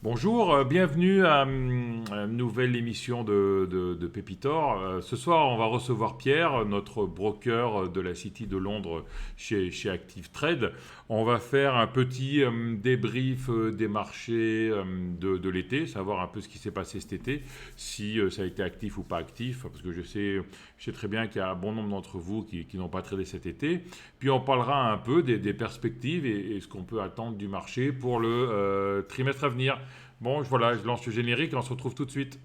Bonjour, bienvenue à une nouvelle émission de Pépitor. Ce soir, on va recevoir Pierre, notre broker de la City de Londres chez Active Trade. On va faire un petit débrief des marchés de l'été, savoir un peu ce qui s'est passé cet été, si ça a été actif ou pas actif, parce que je sais très bien qu'il y a un bon nombre d'entre vous qui n'ont pas tradé cet été. Puis on parlera un peu des perspectives et ce qu'on peut attendre du marché pour le trimestre à venir. Bon, voilà, je lance le générique et on se retrouve tout de suite.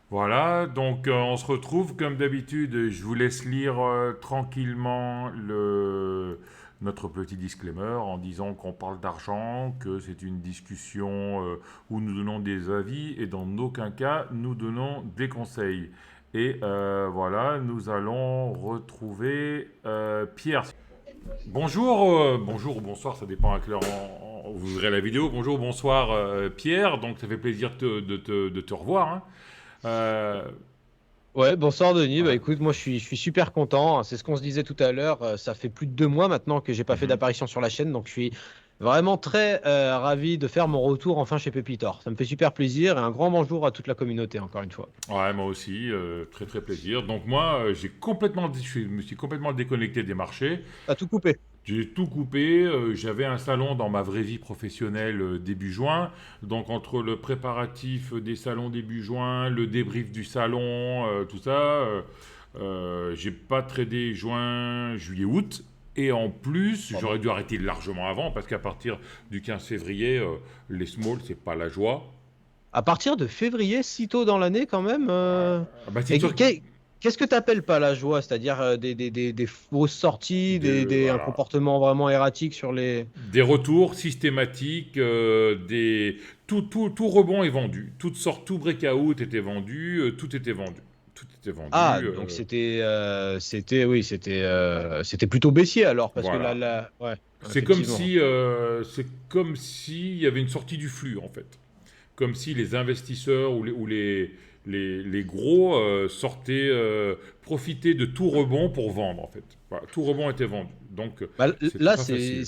Voilà, donc on se retrouve comme d'habitude. Je vous laisse lire tranquillement notre petit disclaimer en disant qu'on parle d'argent, que c'est une discussion où nous donnons des avis et dans aucun cas nous donnons des conseils. Et voilà, nous allons retrouver Pierre. Bonjour, bonjour ou bonsoir, ça dépend à quelle heure vous verrez la vidéo. Bonjour, bonsoir Pierre, donc ça fait plaisir de te revoir, hein. Euh, Ouais, bonsoir Denis. Bah ouais. écoute, moi je suis super content. C'est ce qu'on se disait tout à l'heure. Ça fait plus de 2 mois maintenant que j'ai pas fait Mhm. d'apparition sur la chaîne, donc je suis vraiment très ravi de faire mon retour enfin chez Pépitor. Ça me fait super plaisir et un grand bonjour à toute la communauté encore une fois. Ouais, moi aussi, très très plaisir. Donc moi, je me suis complètement déconnecté des marchés. T'as tout coupé. J'ai tout coupé. J'avais un salon dans ma vraie vie professionnelle début juin. Donc entre le préparatif des salons début juin, le débrief du salon, tout ça, j'ai pas tradé juin, juillet, août. Et en plus, Pardon. j'aurais dû arrêter largement avant parce qu'à partir du 15 février, les small, c'est pas la joie. À partir de février, si tôt dans l'année quand même. Ah bah, c'est Et sûr. qu'est-ce que t'appelles pas la joie? C'est-à-dire des fausses sorties, un Voilà. comportement vraiment erratique sur les. Des retours systématiques, tout rebond est vendu. Toutes sortes, tout breakout était vendu, tout était vendu. Tout était Ah, vendu. donc c'était plutôt baissier alors, parce que Voilà. ouais, C'est comme effectivement. si, il y avait une sortie du flux en fait. Comme si les investisseurs ou les gros profitaient de tout rebond pour vendre en fait. Voilà, tout rebond était vendu. Donc c'était Là, pas facile.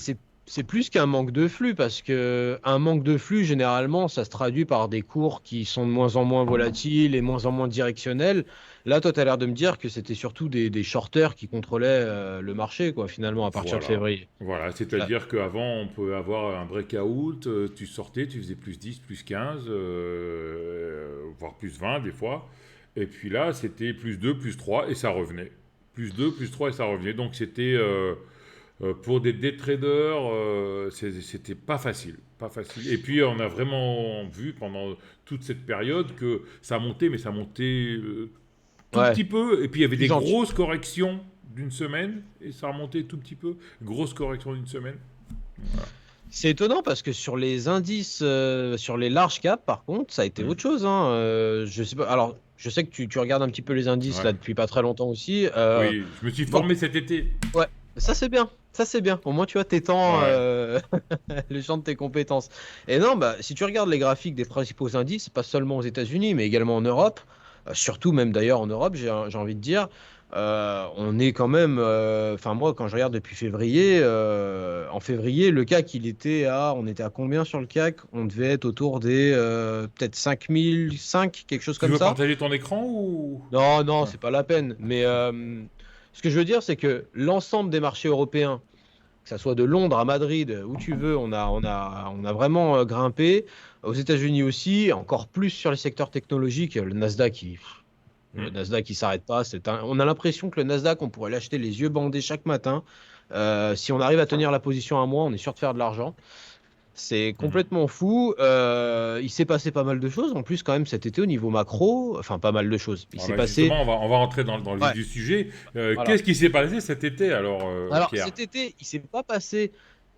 c'est plus qu'un manque de flux, parce que un manque de flux, généralement, ça se traduit par des cours qui sont de moins en moins volatiles et moins en moins directionnels. Là, toi, tu as l'air de me dire que c'était surtout des shorters qui contrôlaient le marché, quoi, finalement, à partir de Voilà. février. Voilà, Là. c'est-à-dire qu'avant, on pouvait avoir un breakout, tu sortais, tu faisais plus 10, plus 15, voire plus 20 des fois. Et puis là, c'était plus 2, plus 3 et ça revenait. Plus 2, plus 3 et ça revenait. Donc c'était, pour des day traders, c'était pas facile. Pas facile. Et puis on a vraiment vu pendant toute cette période que ça montait, mais ça montait tout Ouais, petit peu. Et puis il y avait des plus en grosses corrections d'une semaine et ça remontait tout petit peu. Grosse correction d'une semaine. Voilà. C'est étonnant parce que sur les indices, sur les large caps, par contre, ça a été Hmm. autre chose, hein. Je sais pas. Alors, je sais que tu regardes un petit peu les indices Ouais. là depuis pas très longtemps aussi. Oui, je me suis Moi, formé cet été. ouais, ça c'est bien. Ça c'est bien. Au moins, tu vois, t'étends Ouais. le champ de tes compétences. Et non, bah, si tu regardes les graphiques des principaux indices, pas seulement aux États-Unis, mais également en Europe, surtout même d'ailleurs en Europe, j'ai envie de dire, on est quand même. Enfin, moi, quand je regarde depuis février, en février, le CAC, on était à combien sur le CAC? On devait être autour des peut-être 5005, quelque chose Tu comme veux ça. partager ton écran ou... Non, non, Ouais. c'est pas la peine. Mais ce que je veux dire, c'est que l'ensemble des marchés européens, que ça soit de Londres à Madrid, où tu veux, on a vraiment grimpé. Aux États-Unis aussi, encore plus sur les secteurs technologiques. Le Hmm. Nasdaq, il s'arrête pas. On a l'impression que le Nasdaq, on pourrait l'acheter les yeux bandés chaque matin. Si on arrive à tenir la position un mois, on est sûr de faire de l'argent. C'est Hmm. complètement fou. Il s'est passé pas mal de choses en plus quand même cet été au niveau macro. Enfin, pas mal de choses. Il Ah s'est bah passé. justement, on va rentrer dans le vif Ouais, du sujet. voilà. Qu'est-ce qui s'est passé cet été alors, Alors Pierre? cet été, il s'est pas passé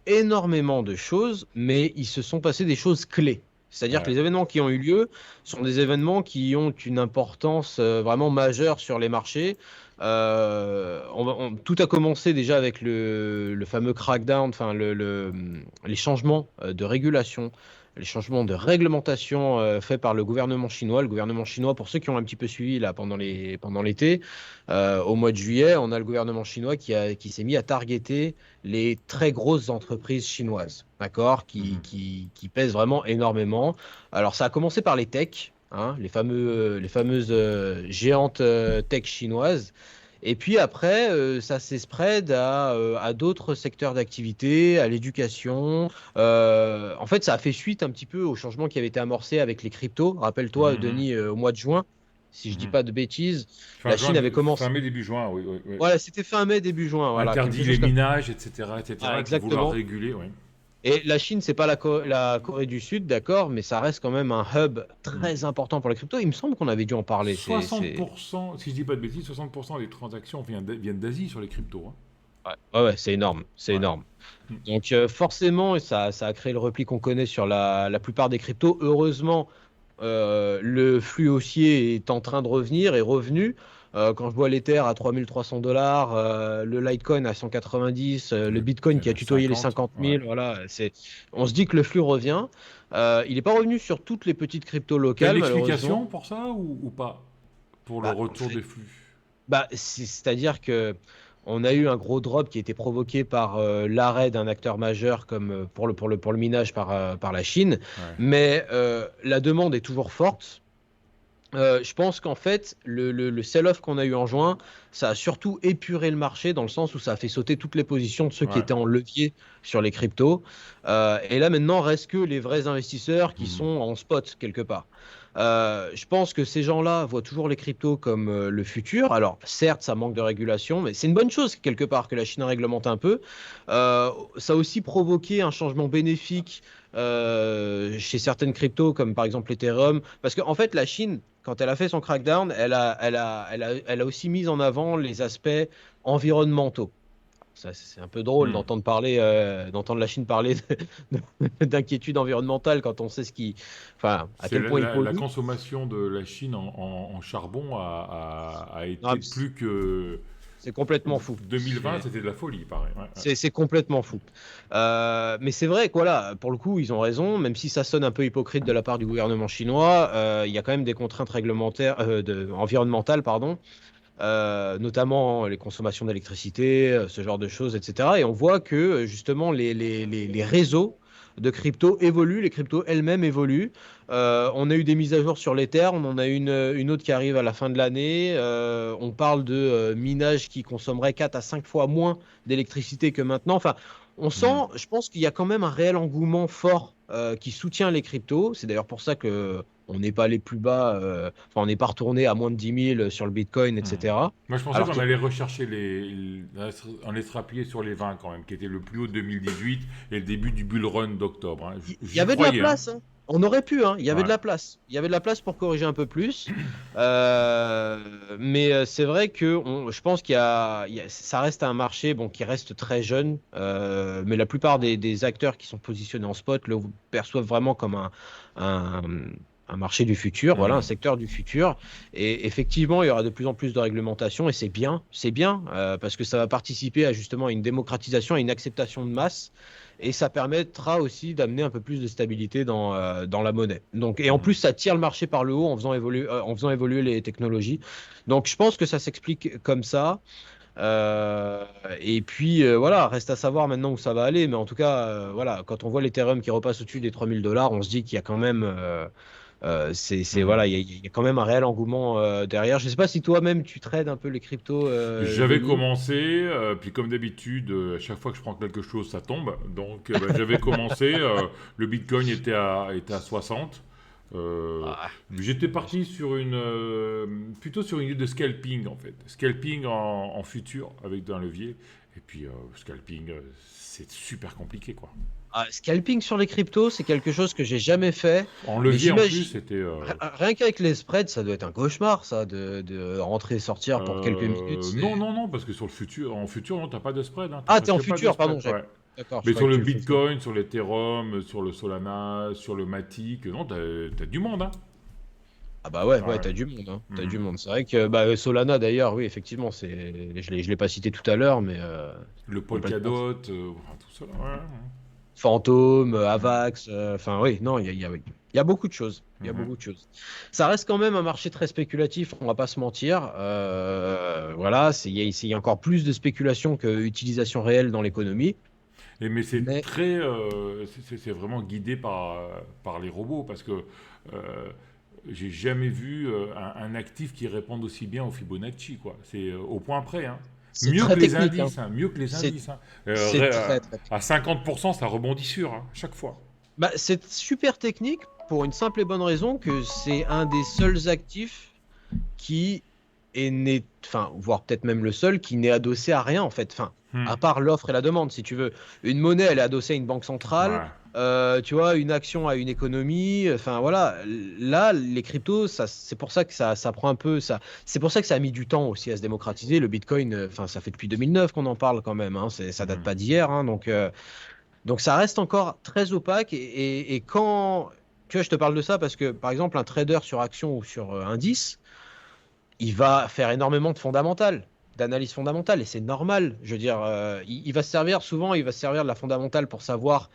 énormément de choses, mais il se sont passées des choses clés. C'est-à-dire que Ouais. les événements qui ont eu lieu sont des événements qui ont une importance vraiment majeure sur les marchés. Tout a commencé déjà avec le fameux crackdown, enfin les changements de régulation, les changements de réglementation faits par le gouvernement chinois. Le gouvernement chinois, pour ceux qui ont un petit peu suivi là pendant l'été, au mois de juillet, on a le gouvernement chinois qui s'est mis à targeter les très grosses entreprises chinoises, d'accord, Mhm. qui pèsent vraiment énormément. Alors, ça a commencé par les techs, hein, les fameuses géantes tech chinoises. Et puis après, ça s'est spread à d'autres secteurs d'activité, à l'éducation. En fait, ça a fait suite un petit peu au changement qui avait été amorcé avec les cryptos. Rappelle-toi, Mhm. Denis, au mois de juin, si je dis Mhm. pas de bêtises, Fin la juin, Chine avait fin commencé. mai, début juin, oui, oui, oui. Voilà, c'était fin mai, début juin, voilà, Interdit quelque les chose comme ça. minages, Ah, etc., et puis vouloir exactement. réguler, oui. Et la Chine, c'est pas la Corée du Sud, d'accord, mais ça reste quand même un hub Mhm. très important pour les cryptos. Il me semble qu'on avait dû en parler. 60%, si je dis pas de bêtises, 60% des transactions viennent d'Asie sur les cryptos, hein. Ouais, c'est énorme, c'est Ouais. énorme. Mhm. Donc forcément, ça a créé le repli qu'on connaît sur la plupart des cryptos. Heureusement, le flux haussier est en train de revenir, est revenu. Quand je vois l'Ether à 3 300 $, le Litecoin à 190, le Bitcoin qui a Le tutoyé les 50, 50 ouais. 000, voilà, on se dit que le flux revient. Il n'est pas revenu sur toutes les petites cryptos T'as une locales, malheureusement. explication pour ça ou pas? Pour le En retour fait, des flux? c'est-à-dire que on a eu un gros drop qui a été provoqué par l'arrêt d'un acteur majeur comme pour le minage par la Chine, Ouais. mais la demande est toujours forte. Je pense qu'en fait, le sell-off qu'on a eu en juin, ça a surtout épuré le marché dans le sens où ça a fait sauter toutes les positions de ceux qui Ouais. étaient en levier sur les cryptos. Et là, maintenant, reste que les vrais investisseurs qui Mhm. sont en spot quelque part. Je pense que ces gens-là voient toujours les cryptos comme le futur. Alors, certes, ça manque de régulation, mais c'est une bonne chose quelque part que la Chine réglemente un peu. Ça a aussi provoqué un changement bénéfique chez certaines cryptos, comme par exemple Ethereum. Parce qu'en fait, la Chine, quand elle a fait son crackdown, elle a aussi mis en avant les aspects environnementaux. Ça, c'est un peu drôle Mhm. d'entendre la Chine parler d'inquiétude environnementale quand on sait enfin, à C'est quel point il la pollue. consommation de la Chine en charbon a Non, été plus que c'est complètement fou. 2020, c'était de la folie, il paraît. Ouais, ouais. C'est complètement fou. Mais c'est vrai que voilà, pour le coup, ils ont raison, même si ça sonne un peu hypocrite de la part du gouvernement chinois, il y a quand même des contraintes réglementaires, environnementales, pardon, notamment les consommations d'électricité, ce genre de choses, etc. Et on voit que justement les réseaux de crypto évoluent, les cryptos elles-mêmes évoluent. On a eu des mises à jour sur l'Ether, on en a une autre qui arrive à la fin de l'année. On parle de minage qui consommerait 4 à 5 fois moins d'électricité que maintenant. Enfin, on Mhm. sent, je pense qu'il y a quand même un réel engouement fort qui soutient les cryptos. C'est d'ailleurs pour ça que on n'est pas allé plus bas, enfin, on n'est pas retourné à moins de 10 000 sur le Bitcoin, Mhm. etc. Moi, je pensais Alors qu'on qu'il allait rechercher on allait se rappuyer sur les 20 quand même, qui était le plus haut de 2018 et le début du bull run d'octobre, hein. y J'y avait de la croyais, hein. place, hein. On aurait pu, hein. Il y avait de Ouais. la place. Il y avait de la place pour corriger un peu plus. Mais c'est vrai que je pense ça reste un marché bon, qui reste très jeune. Mais la plupart des acteurs qui sont positionnés en spot le perçoivent vraiment comme un, un marché du futur, voilà, un Mhm. secteur du futur. Et effectivement, il y aura de plus en plus de réglementation et c'est bien, parce que ça va participer à justement une démocratisation et une acceptation de masse. Et ça permettra aussi d'amener un peu plus de stabilité dans la monnaie. Donc, et en plus, Mhm. ça tire le marché par le haut en faisant évoluer les technologies. Donc, je pense que ça s'explique comme ça. Et puis, voilà, reste à savoir maintenant où ça va aller. Mais en tout cas, voilà, quand on voit l'Ethereum qui repasse au-dessus des 3 000 $, on se dit qu'il y a quand même, Mhm. voilà, il y a quand même un réel engouement derrière. Je ne sais pas si toi-même tu trades un peu les cryptos, J'avais Denis. commencé, puis comme d'habitude, à chaque fois que je prends quelque chose, ça tombe. Donc bah, j'avais commencé, le Bitcoin était à 60. Euh, Ah, J'étais parti sur plutôt sur une idée de scalping en fait. Scalping en futur avec un levier. Et puis scalping, c'est super compliqué quoi. scalping sur les cryptos, c'est quelque chose que j'ai jamais fait, En mais levier en plus, j'imagine. c'était. Rien qu'avec les spreads, ça doit être un cauchemar, ça, de rentrer et sortir pour quelques minutes. Non, non, non, parce que en futur, non, t'as pas de spread, hein, t'as Ah, t'es en presque pas de futur, spread. pardon. Ouais. D'accord, je Mais sur croyais que le tu le faisais. Bitcoin, sur l'Ethereum, sur le Solana, sur le Matic, non, t'as du monde, hein. Ah bah ouais, ouais, Ouais. t'as du monde, hein. T'as du Mhm. monde. C'est vrai que bah, Solana d'ailleurs, oui, effectivement, je l'ai pas cité tout à l'heure, mais Le complètement. Polkadot, enfin, tout ça, ouais. Fantôme, Mhm. Avax, enfin oui, non, oui. Il y a beaucoup de choses. Il y a Mhm. beaucoup de choses. Ça reste quand même un marché très spéculatif, on va pas se mentir. Voilà, il y a encore plus de spéculation que utilisation réelle dans l'économie. Mais c'est Mais très, c'est vraiment guidé par les robots parce que j'ai jamais vu un actif qui réponde aussi bien au Fibonacci, quoi. C'est au point près, hein. c'est Mieux très que les technique, hein. indices, hein, mieux que les C'est indices, hein. c'est très très À technique. 50%, ça rebondit sur, hein, chaque fois. Bah, c'est super technique pour une simple et bonne raison que c'est un des seuls actifs qui est né, enfin, voire peut-être même le seul, qui n'est adossé à rien en fait. Enfin, Hmm. à part l'offre et la demande, si tu veux. Une monnaie, elle est adossée à une banque centrale. Ouais. Tu vois, une action à une économie. Enfin, voilà. Là, les cryptos, c'est pour ça que ça prend un peu. C'est pour ça que ça a mis du temps aussi à se démocratiser. Le Bitcoin, enfin, ça fait depuis 2009 qu'on en parle quand même, hein. Ça date Hmm. pas d'hier, hein. Donc ça reste encore très opaque. Et quand. Tu vois, je te parle de ça parce que, par exemple, un trader sur action ou sur indice, il va faire énormément de fondamentales, d'analyse fondamentale, et c'est normal. Je veux dire, il va se servir souvent, il va se servir de la fondamentale pour savoir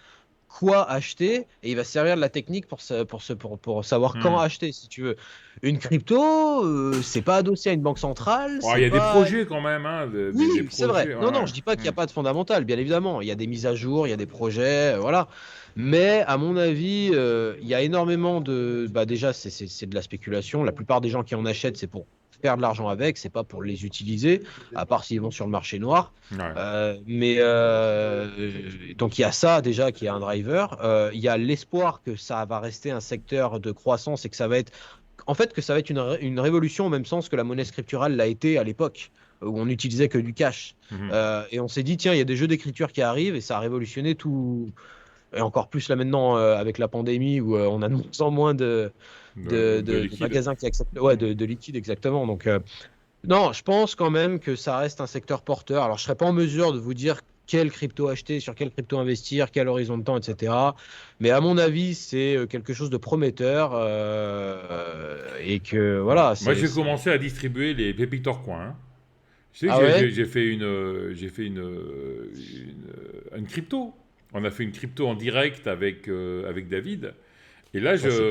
quoi acheter, et il va se servir de la technique pour savoir quand Hmm. acheter, si tu veux. Une crypto, c'est pas adossé à une banque centrale, Oh, il c'est y a des pas. projets quand même, hein, des Oui, c'est vrai. projets, ouais, Non, non, ouais. je dis pas qu'il n'y Hmm. a pas de fondamental, bien évidemment. Il y a des mises à jour, il y a des projets, voilà. Mais à mon avis, il y a énormément de. Bah, déjà, c'est de la spéculation. La plupart des gens qui en achètent, c'est pour faire de l'argent avec, c'est pas pour les utiliser, à part s'ils vont sur le marché noir. Ouais. Donc il y a ça déjà qui est un driver. Il y a l'espoir que ça va rester un secteur de croissance et que ça va être, en fait, que ça va être une révolution au même sens que la monnaie scripturale l'a été à l'époque où on n'utilisait que du cash. Mhm. Et on s'est dit, tiens, il y a des jeux d'écriture qui arrivent et ça a révolutionné tout. Et encore plus là maintenant avec la pandémie où on a de moins en moins De de liquide. magasins qui acceptent, ouais, Hmm. de liquide exactement. Donc, non, je pense quand même que ça reste un secteur porteur. Alors, je serais pas en mesure de vous dire quelle crypto acheter, sur quelle crypto investir, quel horizon de temps, etc. Mais à mon avis, c'est quelque chose de prometteur et que Ouais. voilà, Moi, c'est. j'ai commencé à distribuer les pépitor coins, hein. Tu sais que Ah ouais? j'ai fait une crypto. On a fait une crypto en direct avec David. Et là, Ça, c'est fou.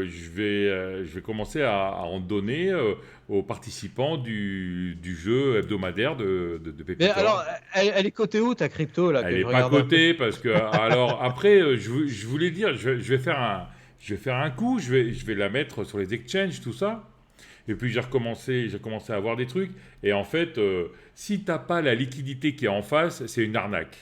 je vais commencer à en donner aux participants du jeu hebdomadaire de Mais alors, Pépitor. elle est cotée où ta crypto là Elle que n'est je pas regarde un peu? cotée parce que, alors, après, je voulais dire, je vais faire un coup, je vais la mettre sur les exchanges, tout ça. Et puis j'ai commencé à avoir des trucs. Et en fait, si t'as pas la liquidité qui est en face, c'est une arnaque.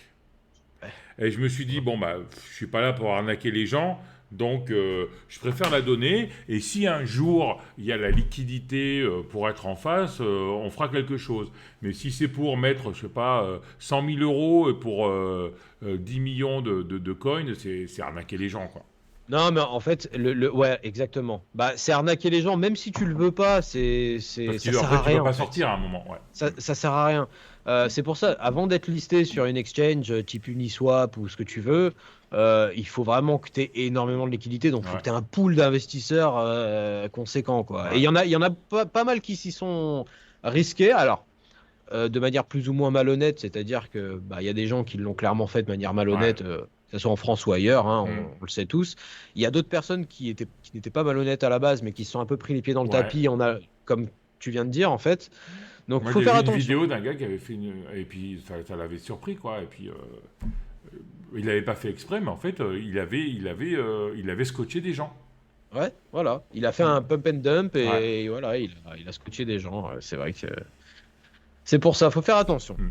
Ouais. Et je me suis dit, bon, bah, je suis pas là pour arnaquer les gens, donc je préfère la donner. Et si un jour il y a la liquidité pour être en face, on fera quelque chose. Mais si c'est pour mettre, je sais pas, 100 000 euros et pour 10 millions de coins, c'est arnaquer les gens, quoi. Non, mais en fait, ouais, exactement. Bah, c'est arnaquer les gens, même si tu le veux pas, Parce ça que sert après, à tu peux rien en pas fait. sortir à un moment, ouais. Ça sert à rien. C'est pour ça, avant d'être listé sur une exchange type Uniswap ou ce que tu veux, il faut vraiment que tu aies énormément de liquidité. Donc, il faut que Ouais, tu aies un pool d'investisseurs conséquent, quoi. Et ouais, il y en a pas mal qui s'y sont risqués. Alors, de manière plus ou moins malhonnête, c'est-à-dire que bah, il y a des gens qui l'ont clairement fait de manière ouais. malhonnête, que ce soit en France ou ailleurs, hein, Hmm. on le sait tous. Il y a d'autres personnes qui n'étaient pas malhonnêtes à la base, mais qui se sont un peu pris les pieds dans le Ouais. tapis, comme tu viens de dire, en fait. Donc, Moi, faut j'ai faire vu une attention. vidéo d'un gars qui avait fait une. Et puis, ça l'avait surpris, quoi. Et puis, il n'avait pas fait exprès, mais en fait, il avait scotché des gens. Ouais, voilà. Il a fait un pump and dump Ouais. et voilà, il a scotché des gens. C'est vrai que c'est pour ça, faut faire attention. Hmm.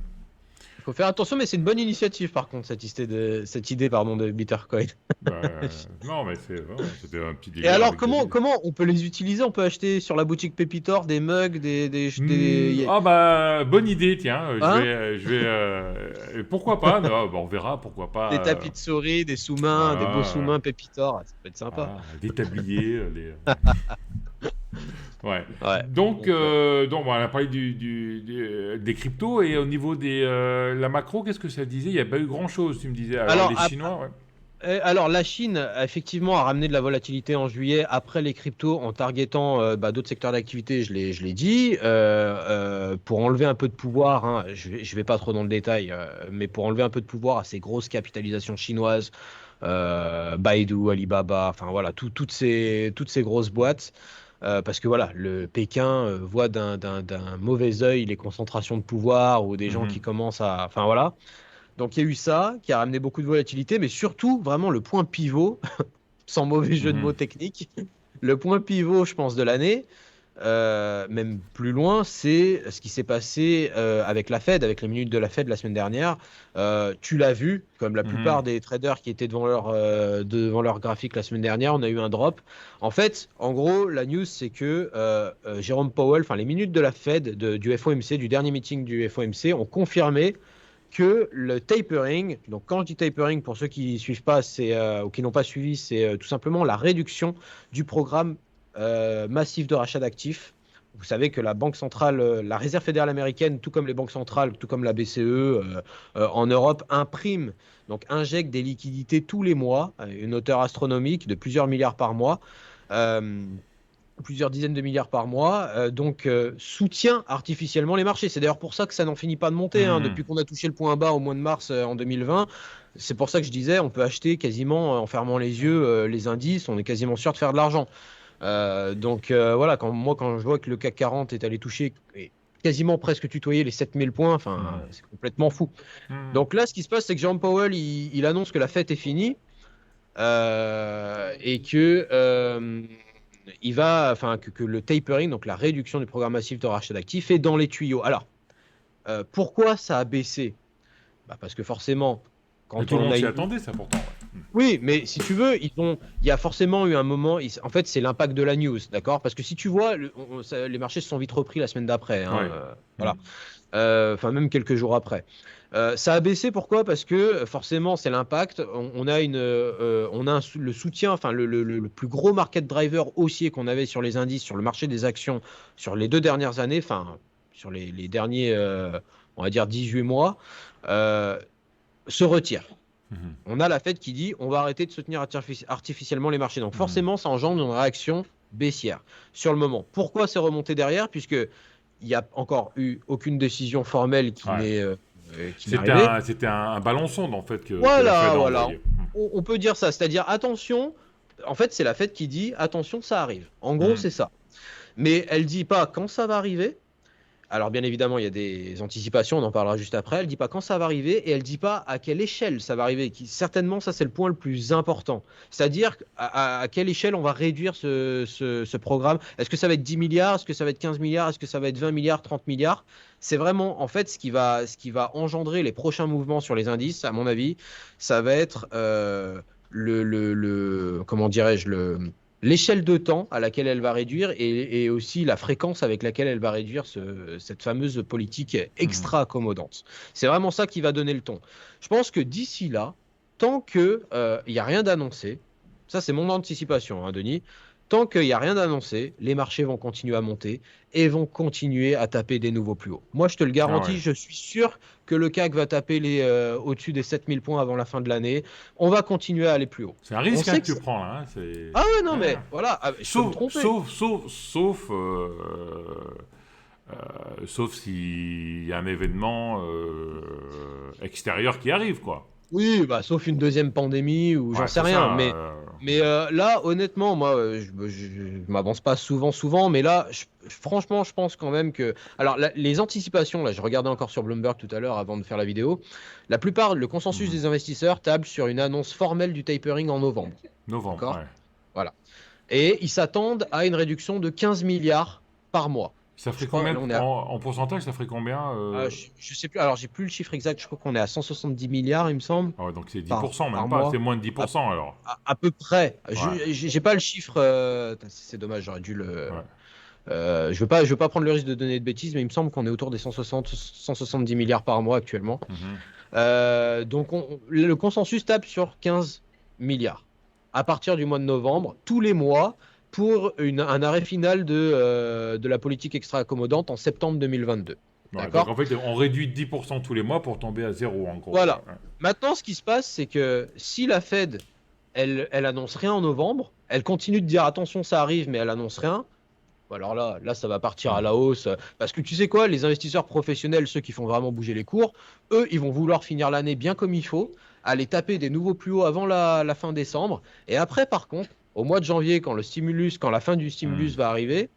Faut faire attention, mais c'est une bonne initiative, par contre, cette idée, pardon, de Bitcoin. Non, mais c'était un petit Et délire alors, avec David. comment on peut les utiliser? On peut acheter sur la boutique Pépitor des mugs, Ah bah, bonne idée, tiens. hein? Pourquoi pas? Non, bah, on verra, pourquoi pas. Des tapis de souris, des sous-mains, des beaux Voilà, sous-mains Pépitor. Ça peut être sympa. voilà, des tabliers. Ouais. Ouais. Donc, bon, on a parlé des cryptos et au niveau la macro, qu'est-ce que ça disait? Il n'y a pas eu grand-chose, tu me disais. Alors, Alors, les Chinois, ouais. alors, la Chine, effectivement, a ramené de la volatilité en juillet après les cryptos en targetant d'autres secteurs d'activité, je l'ai dit, pour enlever un peu de pouvoir, hein, je vais pas trop dans le détail, mais pour enlever un peu de pouvoir à ces grosses capitalisations chinoises, Baidu, Alibaba, enfin voilà, toutes ces grosses boîtes. Parce que voilà, le Pékin voit d'un mauvais œil les concentrations de pouvoir ou des gens qui Mhm. commencent à... Enfin voilà. Donc il y a eu ça qui a ramené beaucoup de volatilité, mais surtout vraiment le point pivot, sans mauvais jeu de mots Mhm. techniques, le point pivot, je pense, de l'année, même plus loin, c'est ce qui s'est passé avec la Fed, avec les minutes de la Fed la semaine dernière. Tu l'as vu, comme la plupart Mhm. des traders qui étaient devant leur graphique la semaine dernière, on a eu un drop. En fait, en gros, la news, c'est que Jérôme Powell, enfin les minutes de la Fed, du FOMC, du dernier meeting du FOMC, ont confirmé que le tapering, donc quand je dis tapering, pour ceux qui suivent pas ou qui n'ont pas suivi, c'est tout simplement la réduction du programme massif de rachat d'actifs. Vous savez que la Banque centrale, la Réserve fédérale américaine, tout comme les banques centrales, tout comme la BCE en Europe, imprime, donc injecte des liquidités tous les mois, à une hauteur astronomique de plusieurs milliards par mois. Euh, Plusieurs dizaines de milliards par mois, donc soutient artificiellement les marchés. C'est d'ailleurs pour ça que ça n'en finit pas de monter, hein, Mhm. depuis qu'on a touché le point bas au mois de mars en 2020. C'est pour ça que je disais, on peut acheter quasiment en fermant les yeux les indices, on est quasiment sûr de faire de l'argent. Voilà, quand je vois que le CAC 40 est allé toucher et quasiment presque tutoyer les 7000 points, enfin, Mhm. c'est complètement fou. Mhm. Donc là, ce qui se passe, c'est que Jerome Powell, il annonce que la fête est finie et que que le tapering, donc la réduction du programme massif de rachat d'actifs, est dans les tuyaux. Alors, pourquoi ça a baissé? Bah, parce que forcément, Mais quand tout le on monde a s'y une... attendait, ça pourtant. Ouais. Oui, mais si tu veux, il y a forcément eu un moment. En fait, c'est l'impact de la news, d'accord? Parce que si tu vois, les marchés se sont vite repris la semaine d'après, hein, Ouais. voilà. Mhm. Enfin même quelques jours après. Ça a baissé pourquoi? Parce que forcément c'est l'impact. Le soutien, enfin le plus gros market driver haussier qu'on avait sur les indices, sur le marché des actions sur les 2 dernières années, enfin sur les derniers, on va dire 18 mois, euh, se retire. Mhm. On a la Fed qui dit on va arrêter de soutenir artificiellement les marchés. Donc Mhm. forcément ça engendre une réaction baissière sur le moment. Pourquoi c'est remonté derrière? Puisque il n'y a encore eu aucune décision formelle Ouais. qui n'est arrivée. C'était un ballon sonde, en fait, que la Fed Voilà, a voilà. envoyé. On peut dire ça. C'est-à-dire, attention, en fait, c'est la Fed qui dit, attention, ça arrive. En gros, Mhm. c'est ça. Mais elle dit pas quand ça va arriver. Alors, bien évidemment, il y a des anticipations, on en parlera juste après. Elle dit pas quand ça va arriver et elle dit pas à quelle échelle ça va arriver. Certainement, ça, c'est le point le plus important. C'est-à-dire à quelle échelle on va réduire ce programme. Est-ce que ça va être 10 milliards? Est-ce que ça va être 15 milliards? Est-ce que ça va être 20 milliards, 30 milliards? C'est vraiment, en fait, ce qui va engendrer les prochains mouvements sur les indices, à mon avis, ça va être comment dirais-je, l'échelle de temps à laquelle elle va réduire et aussi la fréquence avec laquelle elle va réduire cette fameuse politique Mhm. extra accommodante. C'est vraiment ça qui va donner le ton. Je pense que d'ici là, tant qu'il n'y a rien d'annoncé, ça c'est mon anticipation, hein, Denis, tant qu'il n'y a rien d'annoncé, les marchés vont continuer à monter et vont continuer à taper des nouveaux plus hauts. Moi, je te le Ah ouais. garantis, je suis sûr que le CAC va taper au-dessus des 7000 points avant la fin de l'année. On va continuer à aller plus haut. C'est un On risque, hein, sait que que tu ça... prends, là. Hein. Ah ouais, non, Ouais. mais voilà, je peux me Sauf, tromper. sauf, sauf, sauf, sauf s'il y a un événement extérieur qui arrive, quoi. Oui, bah, sauf une deuxième pandémie ou j'en Ouais, sais c'est rien. ça. Mais là, honnêtement, moi, je m'avance pas souvent, mais là, franchement, je pense quand même que. Alors, les anticipations, là, je regardais encore sur Bloomberg tout à l'heure avant de faire la vidéo. La plupart, le consensus Mhm. des investisseurs table sur une annonce formelle du tapering en novembre. Novembre, D'accord? ouais. Voilà. Et ils s'attendent à une réduction de 15 milliards par mois. Ça Je ferait crois, combien là, on est en pourcentage, ça ferait combien je sais plus, alors j'ai plus le chiffre exact, je crois qu'on est à 170 milliards, il me semble, Ah ouais, donc c'est 10%, même par pas. mois. C'est moins de 10% alors. À peu près. Ouais, J'ai pas le chiffre. C'est dommage, j'aurais dû le. ouais. Je veux pas prendre le risque de donner de bêtises, mais il me semble qu'on est autour des 170 milliards par mois actuellement. Mhm. Le consensus tape sur 15 milliards. À partir du mois de novembre, tous les mois, pour un arrêt final de la politique extra-accommodante en septembre 2022. Ouais, donc D'accord? en fait, on réduit de 10% tous les mois pour tomber à zéro, en gros, quoi. Voilà. Maintenant, ce qui se passe, c'est que si la Fed, elle annonce rien en novembre, elle continue de dire attention, ça arrive, mais elle annonce rien. Alors là, ça va partir à Hmm. la hausse. Parce que tu sais quoi, les investisseurs professionnels, ceux qui font vraiment bouger les cours, eux, ils vont vouloir finir l'année bien comme il faut, aller taper des nouveaux plus hauts avant la fin décembre. Et après, par contre, au mois de janvier, quand la fin du Hmm. stimulus va arriver,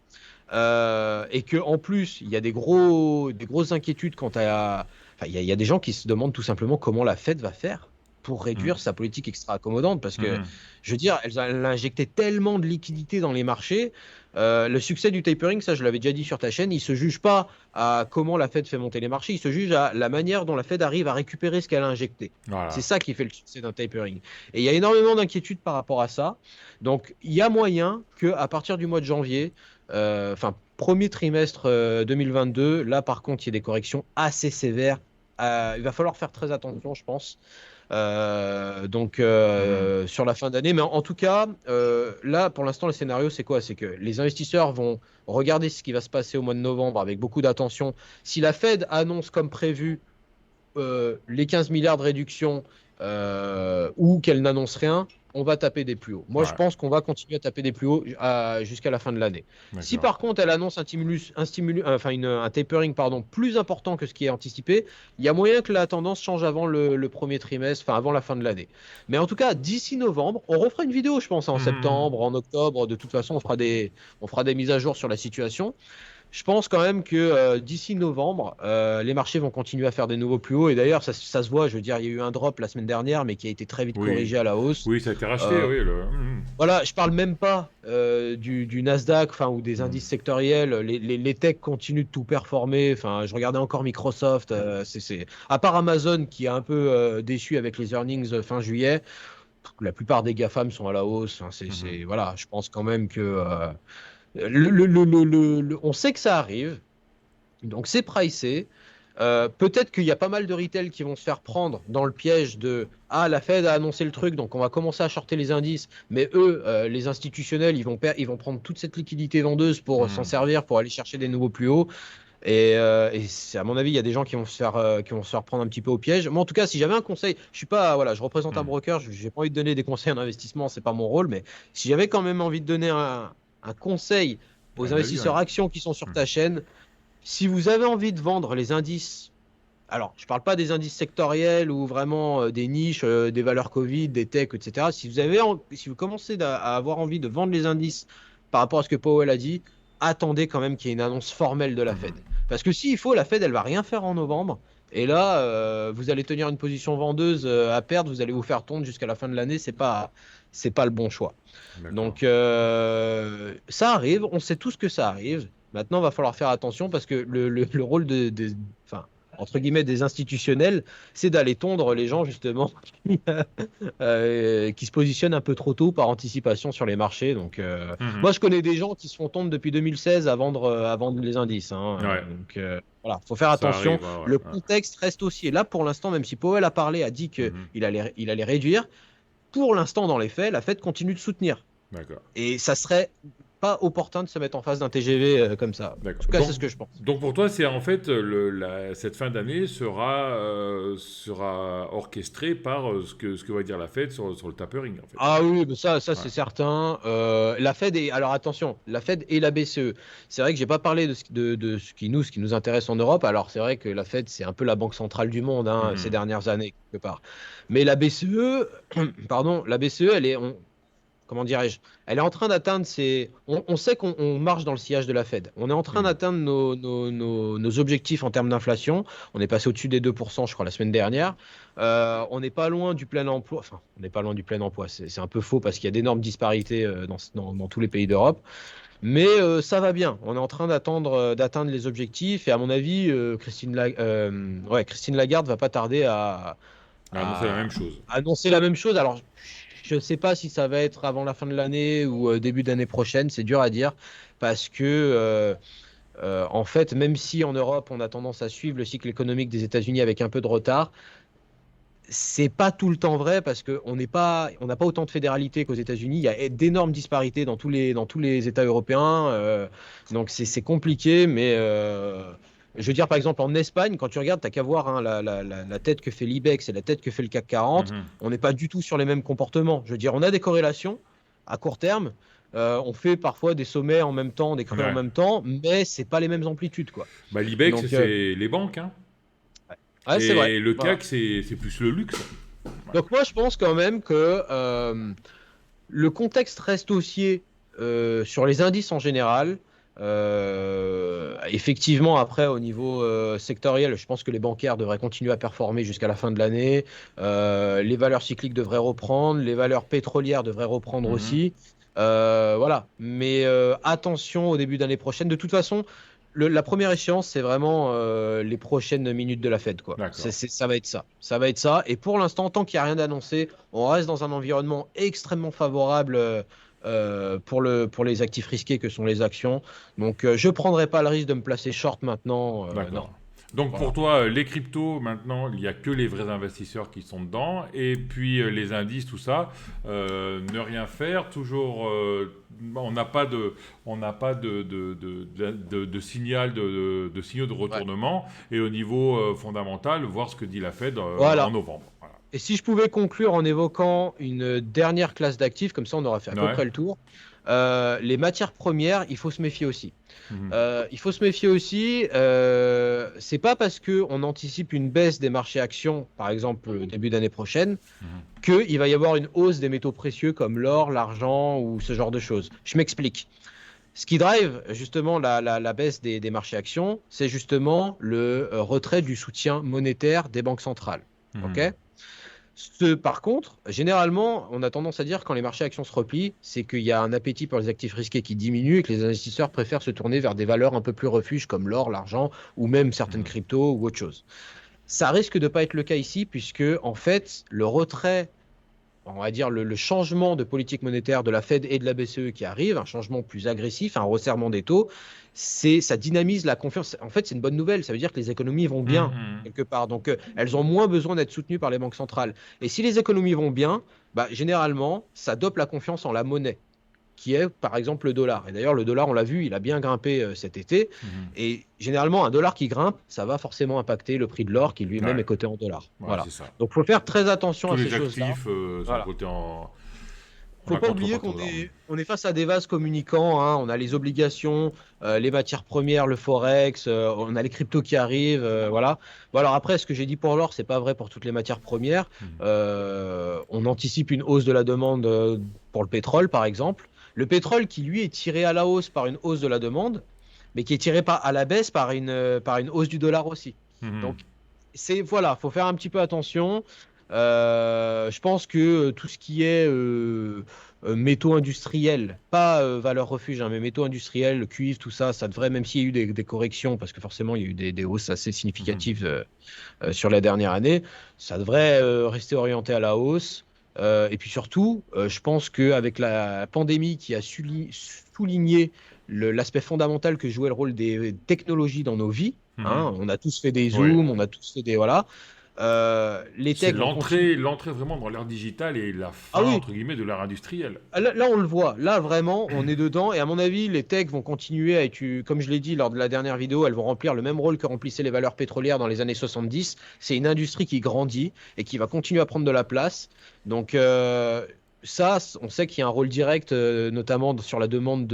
et que en plus, il y a des grosses inquiétudes quant à. Enfin, il y a des gens qui se demandent tout simplement comment la Fed va faire pour Hmm. réduire sa politique extra-accommodante, parce que, Hmm. je veux dire, elle a injecté tellement de liquidités dans les marchés. Le succès du tapering, ça, je l'avais déjà dit sur ta chaîne, il se juge pas à comment la Fed fait monter les marchés, il se juge à la manière dont la Fed arrive à récupérer ce qu'elle a injecté. C'est Voilà. ça qui fait le succès d'un tapering. Et il y a énormément d'inquiétudes par rapport à ça. Donc, il y a moyen qu'à partir du mois de janvier, enfin, premier trimestre 2022, là par contre, il y a des corrections assez sévères. Il va falloir faire très attention, je pense. Hmm. Sur la fin d'année. Mais en tout cas, là, pour l'instant, le scénario, c'est quoi? C'est que les investisseurs vont regarder ce qui va se passer au mois de novembre avec beaucoup d'attention. Si la Fed annonce comme prévu les 15 milliards de réduction ou qu'elle n'annonce rien, on va taper des plus hauts. Moi, je Ouais, pense qu'on va continuer à taper des plus hauts jusqu'à la fin de l'année. Si d'accord. par contre elle annonce un tapering pardon, plus important que ce qui est anticipé, il y a moyen que la tendance change avant le premier trimestre, enfin avant la fin de l'année. Mais en tout cas, d'ici novembre, on refera une vidéo, je pense, en Hmm. septembre, en octobre. De toute façon, on fera des mises à jour sur la situation. Je pense quand même que d'ici novembre, les marchés vont continuer à faire des nouveaux plus hauts. Et d'ailleurs, ça se voit. Je veux dire, il y a eu un drop la semaine dernière, mais qui a été très vite Oui. corrigé à la hausse. Oui, ça a été racheté, Euh, oui. Hmm. voilà, je parle même pas du Nasdaq, enfin, ou des Hmm. indices sectoriels. Les techs continuent de tout performer. Enfin, je regardais encore Microsoft. À part Amazon qui a un peu déçu avec les earnings fin juillet, la plupart des GAFAM sont à la hausse. Enfin, Hmm. voilà, je pense quand même que on sait que ça arrive. Donc c'est pricé. Peut-être qu'il y a pas mal de retail qui vont se faire prendre dans le piège de ah, la Fed a annoncé le truc, donc on va commencer à shorter les indices. Mais eux, les institutionnels, ils vont prendre toute cette liquidité vendeuse pour s'en Hmm. servir, pour aller chercher des nouveaux plus hauts. Et à mon avis, il y a des gens qui vont se faire prendre un petit peu au piège. Moi, en tout cas, si j'avais un conseil, je suis pas, voilà, je représente un Hmm. broker, je n'ai pas envie de donner des conseils en investissement, c'est pas mon rôle, mais si j'avais quand même envie de donner un conseil aux Un avis, ouais. investisseurs actions qui sont sur Hmm. ta chaîne, si vous avez envie de vendre les indices, alors je ne parle pas des indices sectoriels ou vraiment des niches, des valeurs Covid, des techs, etc. Si vous commencez à avoir envie de vendre les indices par rapport à ce que Powell a dit, attendez quand même qu'il y ait une annonce formelle de la Hmm. Fed. Parce que s'il faut, la Fed, elle va rien faire en novembre. Et là, vous allez tenir une position vendeuse à perdre, vous allez vous faire tondre jusqu'à la fin de l'année, c'est pas le bon choix. D'accord. Donc, ça arrive, on sait tous que ça arrive. Maintenant, il va falloir faire attention parce que le rôle enfin, entre guillemets, des institutionnels, c'est d'aller tondre les gens, justement, qui se positionnent un peu trop tôt par anticipation sur les marchés. Donc, Hmm. moi, je connais des gens qui se font tondre depuis 2016 à vendre les indices. Hein. Ouais, Donc, voilà, faut faire ça attention. arrive, ouais, Le ouais. contexte reste aussi. Et là, pour l'instant, même si Powell a parlé, a dit qu'il Mhm. il allait réduire, pour l'instant, dans les faits, la Fed continue de soutenir. D'accord. Et ça serait pas opportun de se mettre en face d'un TGV comme ça. En D'accord. tout cas, c'est ce que je pense. Donc pour toi, c'est en fait cette fin d'année sera orchestrée par ce que va dire la Fed sur le tapering, en fait. Ah oui, mais ça Ouais. c'est certain. La Fed alors attention, la Fed et la BCE. C'est vrai que j'ai pas parlé de ce qui nous intéresse en Europe. Alors c'est vrai que la Fed c'est un peu la banque centrale du monde hein, ces Mhm. dernières années quelque part. Mais la BCE, pardon, la BCE, comment dirais-je, elle est en train d'atteindre on sait qu'on marche dans le sillage de la Fed. On est en train Mhm. d'atteindre nos objectifs en termes d'inflation. On est passé au-dessus des 2%, je crois, la semaine dernière. On n'est pas loin du plein emploi. Enfin, on n'est pas loin du plein emploi. C'est un peu faux parce qu'il y a d'énormes disparités dans tous les pays d'Europe. Mais ça va bien. On est en train d'atteindre les objectifs. Et à mon avis, Christine Lagarde va pas tarder On a annoncé la à même chose. annoncer la même chose. Alors, je ne sais pas si ça va être avant la fin de l'année ou début d'année prochaine, c'est dur à dire, parce que en fait, même si en Europe on a tendance à suivre le cycle économique des États-Unis avec un peu de retard, c'est pas tout le temps vrai parce qu'on on n'a pas autant de fédéralité qu'aux États-Unis. Il y a d'énormes disparités dans tous les États européens. Donc c'est compliqué, mais je veux dire, par exemple, en Espagne, quand tu regardes, t'as qu'à voir hein, la tête que fait l'IBEX et la tête que fait le CAC 40. Mhm. On n'est pas du tout sur les mêmes comportements. Je veux dire, on a des corrélations à court terme. On fait parfois des sommets en même temps, des creux en Ouais. même temps, mais c'est pas les mêmes amplitudes, quoi. Bah, l'IBEX, Donc, c'est les banques, hein. ouais, c'est vrai. Et le Voilà. CAC, c'est plus le luxe. Ouais. Donc moi, je pense quand même que le contexte reste haussier sur les indices en général. Effectivement, après, au niveau sectoriel, je pense que les bancaires devraient continuer à performer jusqu'à la fin de l'année. Les valeurs cycliques devraient reprendre, les valeurs pétrolières devraient reprendre Mhm. aussi. Voilà. Mais attention au début d'année prochaine. De toute façon, la première échéance, c'est vraiment les prochaines minutes de la Fed, quoi. D'accord. Ça va être ça. Ça va être ça. Et pour l'instant, tant qu'il n'y a rien d'annoncé, on reste dans un environnement extrêmement favorable pour les actifs risqués que sont les actions. Donc, je ne prendrai pas le risque de me placer short maintenant. Non. D'accord. Donc pour Voilà. toi, les cryptos, maintenant, il n'y a que les vrais investisseurs qui sont dedans. Et puis les indices, tout ça, ne rien faire. Toujours, on n'a pas de signal de signaux de Ouais. retournement. Et au niveau fondamental, voir ce que dit la Fed en Voilà. novembre. Voilà. Et si je pouvais conclure en évoquant une dernière classe d'actifs, comme ça on aura fait à peu Ouais. près le tour. Les matières premières, il faut se méfier aussi. Mhm. Il faut se méfier aussi. C'est pas parce que on anticipe une baisse des marchés actions, par exemple début d'année prochaine, Mhm. qu'il va y avoir une hausse des métaux précieux comme l'or, l'argent ou ce genre de choses. Je m'explique. Ce qui drive justement la baisse des marchés actions, c'est justement le retrait du soutien monétaire des banques centrales. OK? Mhm. Par contre, généralement, on a tendance à dire quand les marchés actions se replient, c'est qu'il y a un appétit pour les actifs risqués qui diminue et que les investisseurs préfèrent se tourner vers des valeurs un peu plus refuges comme l'or, l'argent ou même certaines Mhm. cryptos ou autre chose. Ça risque de ne pas être le cas ici puisque, en fait, le retrait, on va dire le changement de politique monétaire de la Fed et de la BCE qui arrive, un changement plus agressif, un resserrement des taux, ça dynamise la confiance. En fait, c'est une bonne nouvelle. Ça veut dire que les économies vont bien Mhm. quelque part. Donc, elles ont moins besoin d'être soutenues par les banques centrales. Et si les économies vont bien, bah, généralement, ça dope la confiance en la monnaie, qui est par exemple le dollar. Et d'ailleurs, le dollar, on l'a vu, il a bien grimpé cet été. Mhm. Et généralement, un dollar qui grimpe, ça va forcément impacter le prix de l'or qui lui-même Ouais. est coté en dollars. Ouais, Voilà. c'est ça. Donc, il faut faire très attention Tous à ces les choses-là. actifs sont Voilà. cotés en Faut la pas oublier qu'on contre-facture. on est face à des vases communicants, hein. On a les obligations, les matières premières, le forex, on a les cryptos qui arrivent, voilà. Bon, alors après, ce que j'ai dit pour l'or, c'est pas vrai pour toutes les matières premières. Mhm. On anticipe une hausse de la demande pour le pétrole, par exemple. Le pétrole qui lui est tiré à la hausse par une hausse de la demande, mais qui est tiré à la baisse par une hausse du dollar aussi. Mhm. Donc voilà, faut faire un petit peu attention. Je pense que tout ce qui est métaux industriels, pas valeur refuge, hein, mais métaux industriels, le cuivre, tout ça, ça devrait, même s'il y a eu des corrections, parce que forcément il y a eu des hausses assez Mhm. significatives sur la dernière année, ça devrait rester orienté à la hausse. Et puis surtout, je pense qu'avec la pandémie qui a souligné l'aspect fondamental que jouait le rôle des technologies dans nos vies, Mhm. hein, on a tous fait des Oui. zooms, on a tous fait des... Voilà. Les C'est techs vont continuer. l'entrée vraiment dans l'ère digitale et la Ah fin, oui, entre guillemets, de l'ère industrielle. là, on le voit. Là, vraiment, on est dedans. Et à mon avis, les techs vont continuer à être, comme je l'ai dit lors de la dernière vidéo, elles vont remplir le même rôle que remplissaient les valeurs pétrolières dans les années 70. C'est une industrie qui grandit et qui va continuer à prendre de la place. Donc, ça, on sait qu'il y a un rôle direct, notamment sur la demande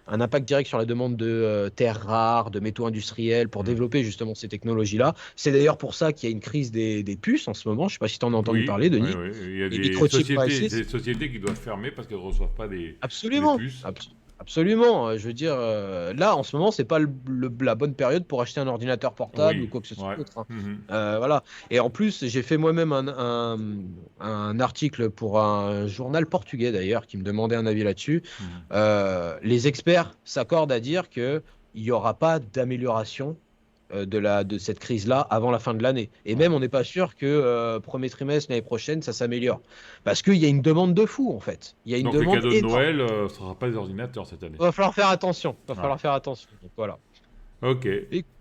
un impact direct sur la demande de terres rares, de métaux industriels pour Mhm. développer justement ces technologies-là. C'est d'ailleurs pour ça qu'il y a une crise des puces en ce moment. Je ne sais pas si tu en as entendu Oui, parler, oui, Denis. oui. Il y a Les microchip crisis. des sociétés qui doivent fermer parce qu'elles ne reçoivent pas des Absolument, puces. absolument. Je veux dire, là, en ce moment, c'est pas la bonne période pour acheter un ordinateur portable ou Oui, quoi que ce soit ouais. d'autre, hein. Mhm. Voilà. Et en plus, j'ai fait moi-même un article pour un journal portugais d'ailleurs qui me demandait un avis là-dessus. Mhm. Les experts s'accordent à dire que il n'y aura pas d'amélioration de cette crise-là avant la fin de l'année. Et Ouais. même, on n'est pas sûr que premier trimestre l'année prochaine, ça s'améliore. Parce qu'il y a une demande de fou, en fait. Il y a une Donc les demande cadeaux de énorme. Noël, ce ne sera pas des ordinateurs cette année. Il va falloir faire attention. Il va Ouais. falloir faire attention. Donc voilà. Ok.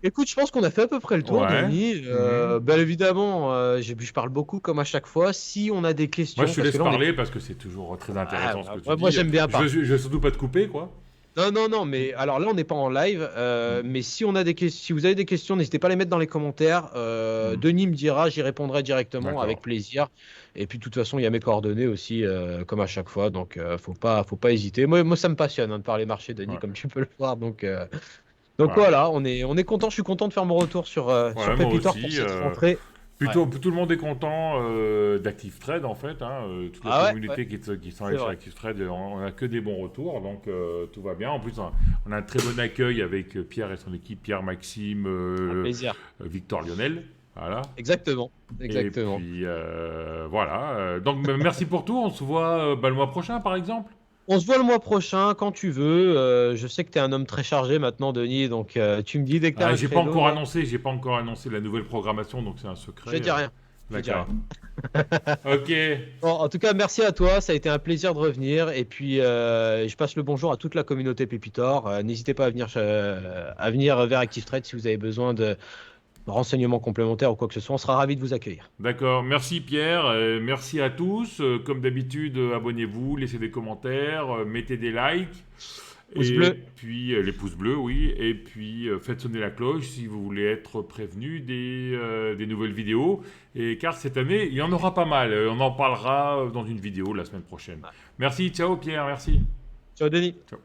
Écoute, je pense qu'on a fait à peu près le tour, Ouais. Denis. Mhm. Bien évidemment, je parle beaucoup comme à chaque fois. Si on a des Moi, je questions, te parce que laisse là, on est. parler parce que c'est toujours très Ah, intéressant ce que tu moi, dis. j'aime bien Je vais surtout pas te couper, quoi. Non, non, non, mais alors là, on n'est pas en live. Mhm. Mais si on a si vous avez des questions, n'hésitez pas à les mettre dans les commentaires. Mhm. Denis me dira, j'y répondrai directement D'accord. avec plaisir. Et puis, de toute façon, il y a mes coordonnées aussi, comme à chaque fois. Donc, faut pas hésiter. Moi, ça me passionne hein, de parler marché, Denis, Ouais. comme tu peux le voir. Donc Voilà. voilà, on est content. Je suis content de faire mon retour sur Ouais, moi Pépitor pour aussi. cette rentrée. Ouais. Tout le monde est content d'Active Trade en fait. Hein, toute la Ah ouais, ouais, communauté qui sont c'est allés sur vrai. Active Trade, on a que des bons retours, donc tout va bien. En plus, on a un très bon accueil avec Pierre et son équipe, Pierre, Maxime, Un plaisir. Victor Lionel. Voilà. Exactement. Et Exactement. puis voilà. Donc merci pour tout. On se voit le mois prochain par exemple. On se voit le mois prochain quand tu veux. Je sais que tu es un homme très chargé maintenant, Denis. Donc, tu me dis dès que tu as un créneau. J'ai pas encore annoncé la nouvelle programmation, donc c'est un Je secret. dis rien. Je dis D'accord. rien. Ok. Bon, en tout cas, merci à toi. Ça a été un plaisir de revenir. Et puis, je passe le bonjour à toute la communauté Pépitor. N'hésitez pas à venir vers ActiveTrade si vous avez besoin de renseignements complémentaires ou quoi que ce soit. On sera ravis de vous accueillir. D'accord, merci Pierre, merci à tous. Comme d'habitude, abonnez-vous, laissez des commentaires, mettez des likes, Pouce et bleu. puis les pouces bleus, oui, et puis faites sonner la cloche si vous voulez être prévenu des nouvelles vidéos. Et car cette année, il y en aura pas mal. On en parlera dans une vidéo la semaine prochaine. Merci, ciao Pierre, merci. Ciao, Denis. Ciao.